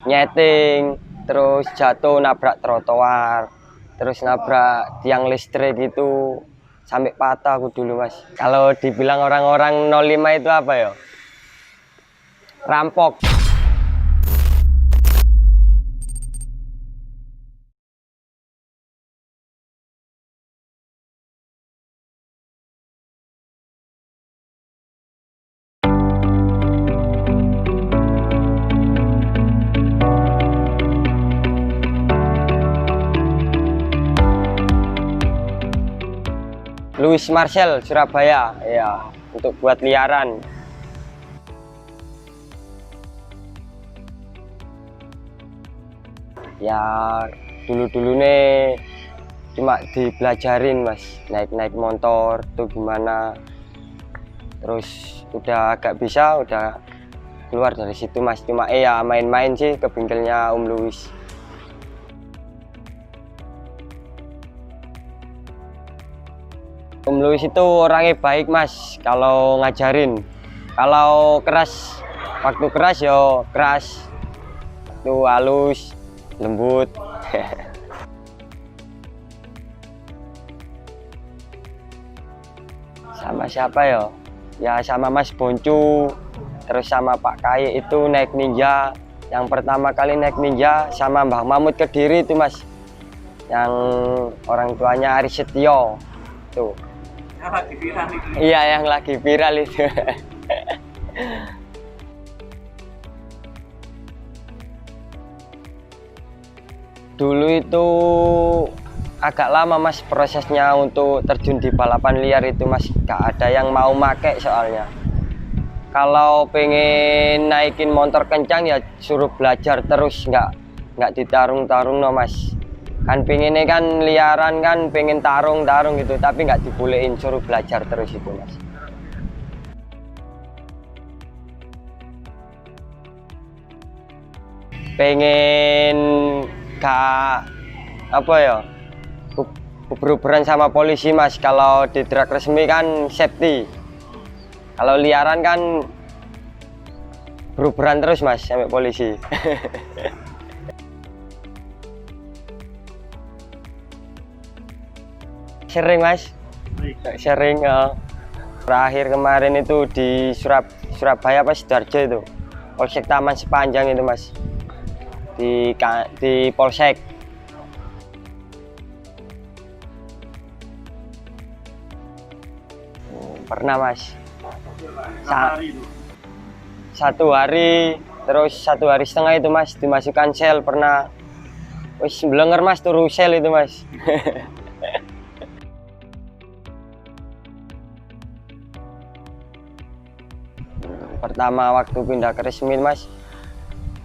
nyeting, terus jatuh nabrak trotoar, terus nabrak tiang listrik gitu sampai patah aku dulu mas. Kalau dibilang orang-orang 05 itu apa ya? Rampok. Louis Marcel Surabaya ya, untuk buat liaran. Ya dulu-dulu nih cuma dibelajarin mas, naik motor tuh gimana, terus udah agak bisa, udah keluar dari situ mas. Cuma ya main-main sih ke bengkelnya Om Louis. Om Louis itu orangnya baik mas, kalau ngajarin. Kalau keras, waktu keras yo keras, tuh halus, lembut. Sama siapa ya? Ya sama Mas Boncu, terus sama Pak Kaye itu naik Ninja. Yang pertama kali naik Ninja sama Mbah Mamut Kediri itu mas, yang orang tuanya Ari Setio tuh. Yang lagi viral itu. Iya, yang lagi viral itu. Dulu itu agak lama mas prosesnya untuk terjun di balapan liar itu mas. Gak ada yang mau make soalnya. Kalau pengen naikin motor kencang ya suruh belajar terus, nggak ditarung-tarung no mas. Kan pengennya kan liaran kan pengen tarung gitu, tapi nggak dibolehin, suruh belajar terus itu mas. Pengen gak apa ya, uber-uberan sama polisi mas. Kalau di truk resmi kan safety, kalau liaran kan beruberan terus mas sampai polisi. Sering mas, sering. Terakhir kemarin itu di Surabaya pas Sidoarjo itu, Polsek Taman Sepanjang itu mas, di Polsek. Pernah mas. Satu hari, terus 1,5 hari itu mas dimasukkan sel pernah. Wis blenger mas turu sel itu mas. Pertama waktu pindah ke resmi mas,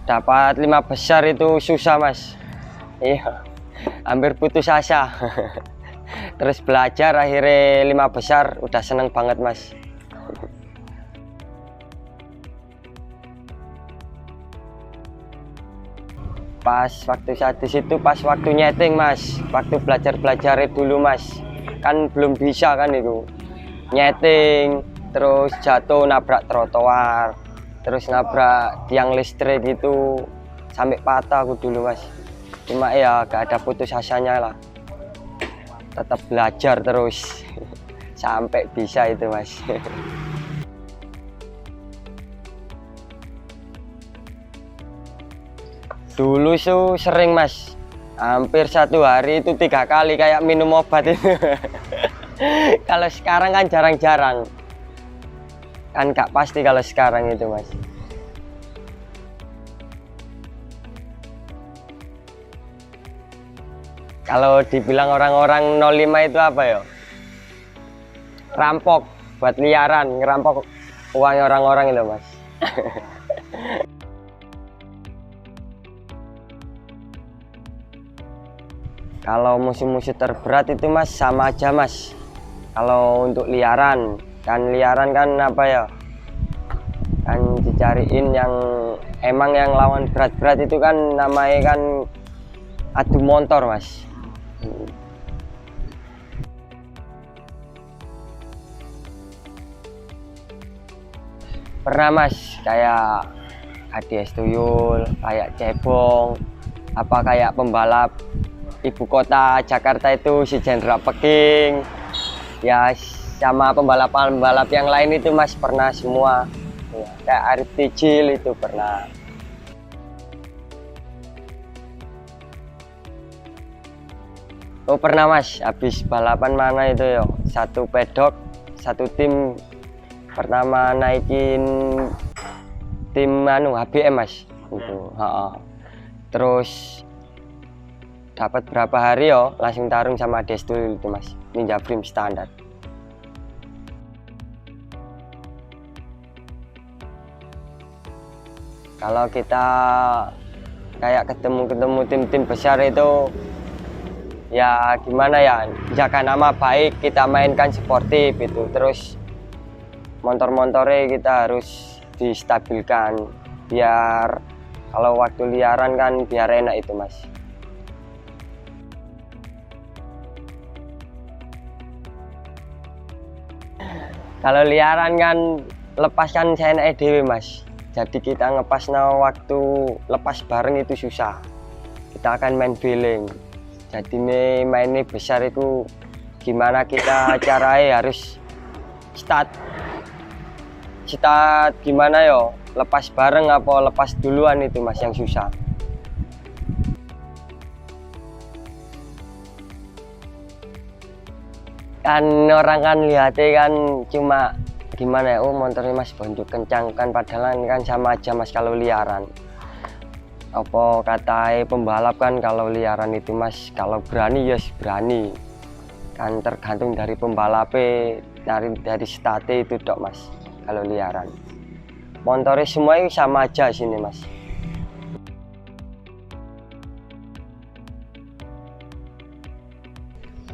dapat 5 besar itu susah mas. Iya, hampir putus asa. Terus belajar akhirnya 5 besar udah seneng banget mas. Pas waktu saat di situ pas waktu nyeting mas, waktu belajar dulu mas, kan belum bisa kan itu nyeting, terus jatuh nabrak trotoar, terus nabrak tiang listrik gitu sampai patah aku dulu mas. Cuma ya gak ada putus asanya lah, tetap belajar terus sampai bisa itu mas. Dulu tuh sering mas, hampir 1 hari itu 3 kali kayak minum obat itu. Kalau sekarang kan jarang-jarang, kan gak pasti kalau sekarang itu mas. Kalau dibilang orang-orang 05 itu apa ya? Rampok, buat liaran, ngerampok uang orang-orang itu mas. Kalau musuh-musuh terberat itu mas sama aja mas. Kalau untuk liaran kan apa ya, kan dicariin yang emang yang lawan berat-berat itu kan namanya kan adu motor mas. Pernah mas, kayak ADS tuyul, kayak cebong, apa kayak pembalap ibu kota Jakarta itu si Jendra Peking, ya sama pembalap yang lain itu Mas pernah semua, ya, kayak Arif Tijil itu pernah. Oh pernah Mas, habis balapan mana itu ya, satu pedok, satu tim pertama naikin tim HBM Mas itu, terus dapat berapa hari yo langsung tarung sama Destul itu Mas, Ninja Dream standar. Kalau kita kayak ketemu tim-tim besar itu ya gimana ya, jaga nama baik, kita mainkan sportif itu, terus motor-motornya kita harus distabilkan biar kalau waktu liaran kan biar enak itu Mas. Kalau liaran kan lepas kan saya naik dewe Mas, jadi kita ngepas waktu lepas bareng itu susah, kita akan main feeling. Jadi mainnya besar itu gimana kita caranya harus start gimana yo, lepas bareng apa lepas duluan itu Mas yang susah. Kan orang kan lihatnya kan cuma gimana ya, oh motornya Mas bonjok kencang, kan padahal kan sama aja Mas kalau liaran. Apa katai pembalap kan kalau liaran itu Mas, kalau berani ya berani, kan tergantung dari pembalapnya, dari state itu dok Mas. Kalau liaran motornya semua sama aja sini Mas.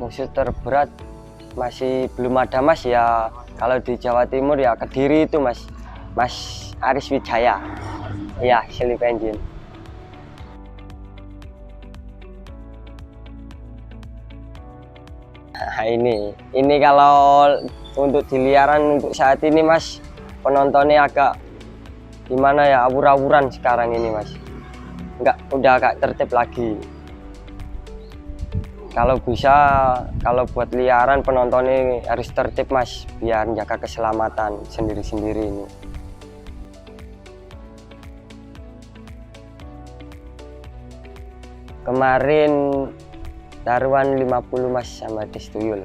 Musuh terberat masih belum ada Mas ya, kalau di Jawa Timur ya Kediri itu Mas Aris Wijaya ya, Slip Engine. Nah, ini kalau untuk di liaran untuk saat ini Mas, penontonnya agak gimana ya, awur-awuran sekarang ini Mas, udah agak tertib lagi. Kalau bisa, kalau buat liaran penontonnya harus tertib Mas, biar jaga keselamatan sendiri-sendiri ini. Kemarin taruhan 50 Mas sama Destuyul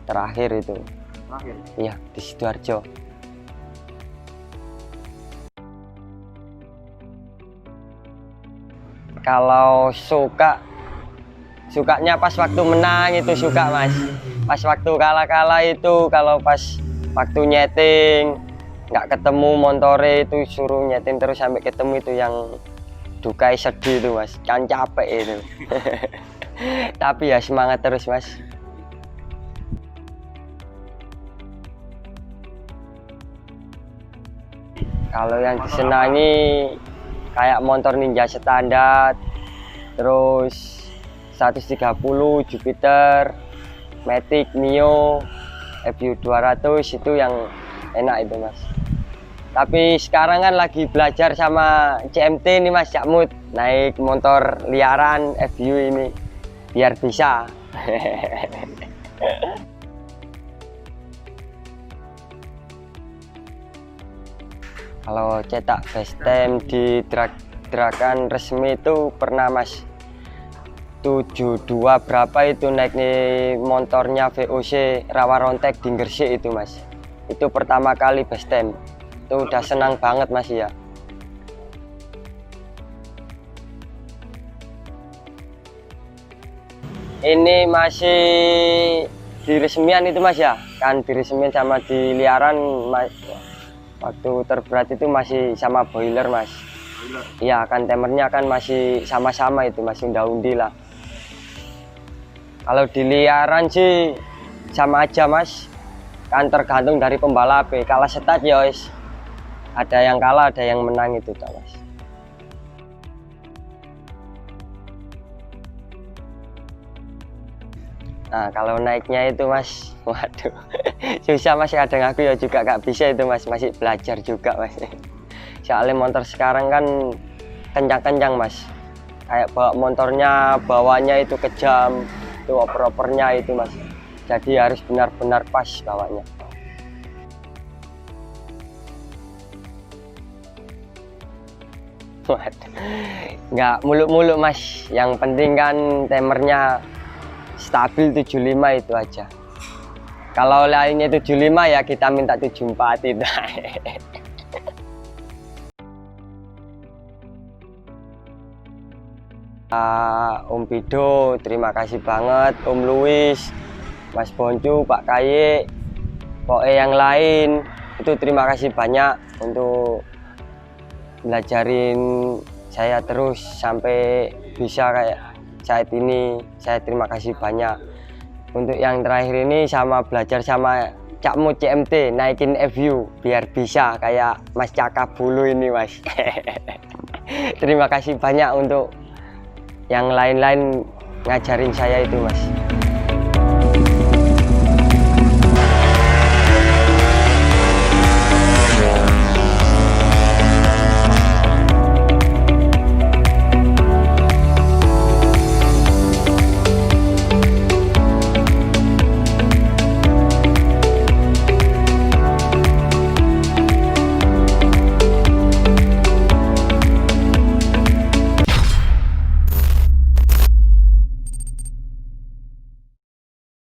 terakhir itu. Iya, di Sidoarjo. Kalau sukanya pas waktu menang itu suka Mas. Pas waktu kalah itu, kalau pas waktu nyeting nggak ketemu montore itu, suruh nyeting terus sampai ketemu, itu yang dukai sedih itu Mas, kan capek itu. Tapi ya semangat terus Mas. Kalau yang disenangi kayak motor Ninja standar, terus 130 Jupiter, Matic Neo, FU 200 itu yang enak itu Mas. Tapi sekarang kan lagi belajar sama CMT nih Mas Cakmut, naik motor liaran FU ini biar bisa. Kalau cetak best time di gerakan resmi itu pernah Mas, 72 berapa itu naik nih motornya VOC Rawa Rontek di Gresik itu Mas. Itu pertama kali best time, itu udah senang banget Mas ya. Ini masih di resmian itu Mas ya, kan di resmian sama di liaran Mas. Waktu terberat itu masih sama boiler Mas. Iya, kan temernya kan masih sama-sama itu, masih unda-undi lah. Kalau di liaran sih sama aja Mas, kan tergantung dari pembalap. Kalah setat ya wis, ada yang kalah ada yang menang itu tak Mas. Nah kalau naiknya itu Mas, waduh susah Mas, kadang aku ya juga gak bisa itu Mas, masih belajar juga Mas. Soalnya motor sekarang kan kencang-kencang mas, kayak bawa motornya bawanya itu kejam, itu oper-opernya itu mas, jadi harus benar-benar pas bawanya. Nggak muluk-muluk mas, yang penting kan timernya stabil 75 itu aja. Kalau lainnya 75 ya kita minta 74 itu. Om Pido, terima kasih banget, Om Luis, Mas Boncu, Pak Kaye, pokoknya yang lain itu terima kasih banyak untuk belajarin saya terus sampai bisa kayak saat ini. Saya terima kasih banyak. Untuk yang terakhir ini sama belajar sama Cakmu CMT, naikin FU biar bisa kayak Mas Caka Bulu ini mas. Terima kasih banyak untuk yang lain-lain ngajarin saya itu mas.